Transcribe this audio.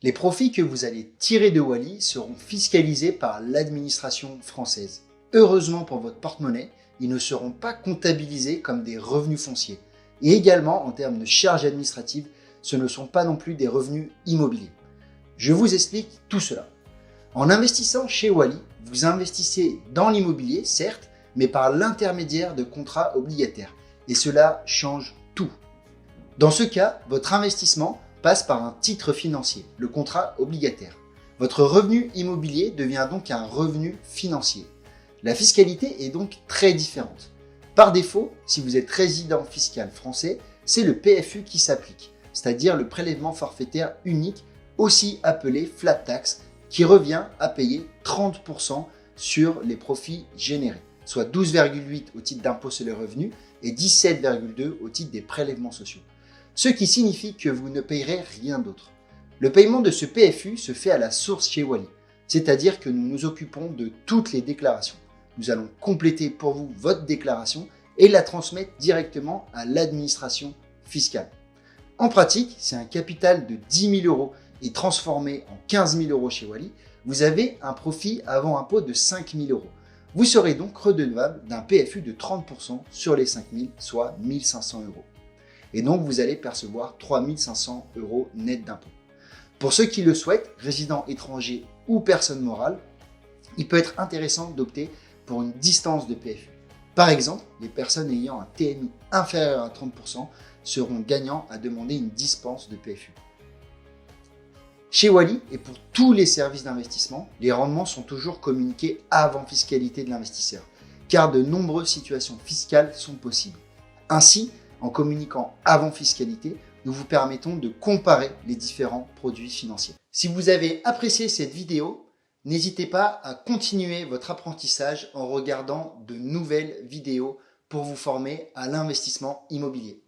Les profits que vous allez tirer de Wally seront fiscalisés par l'administration française. Heureusement pour votre porte-monnaie, ils ne seront pas comptabilisés comme des revenus fonciers. Et également, en termes de charges administratives, ce ne sont pas non plus des revenus immobiliers. Je vous explique tout cela. En investissant chez Wally, vous investissez dans l'immobilier, certes, mais par l'intermédiaire de contrats obligataires. Et cela change tout. Dans ce cas, votre investissement passe par un titre financier, le contrat obligataire. Votre revenu immobilier devient donc un revenu financier. La fiscalité est donc très différente. Par défaut, si vous êtes résident fiscal français, c'est le PFU qui s'applique, c'est-à-dire le prélèvement forfaitaire unique, aussi appelé flat tax, qui revient à payer 30% sur les profits générés, soit 12,8 au titre d'impôt sur les revenus et 17,2 au titre des prélèvements sociaux. Ce qui signifie que vous ne payerez rien d'autre. Le paiement de ce PFU se fait à la source chez Wally, c'est-à-dire que nous nous occupons de toutes les déclarations. Nous allons compléter pour vous votre déclaration et la transmettre directement à l'administration fiscale. En pratique, si un capital de 10 000 euros est transformé en 15 000 euros chez Wally, vous avez un profit avant impôt de 5 000 euros. Vous serez donc redevable d'un PFU de 30% sur les 5 000, soit 1 500 euros. Et donc vous allez percevoir 3 500 euros net d'impôt. Pour ceux qui le souhaitent, résidents étrangers ou personnes morales, il peut être intéressant d'opter pour une distance de PFU. Par exemple, les personnes ayant un TMI inférieur à 30% seront gagnants à demander une dispense de PFU. Chez Wally et pour tous les services d'investissement, les rendements sont toujours communiqués avant fiscalité de l'investisseur, car de nombreuses situations fiscales sont possibles. Ainsi, en communiquant avant fiscalité, nous vous permettons de comparer les différents produits financiers. Si vous avez apprécié cette vidéo, n'hésitez pas à continuer votre apprentissage en regardant de nouvelles vidéos pour vous former à l'investissement immobilier.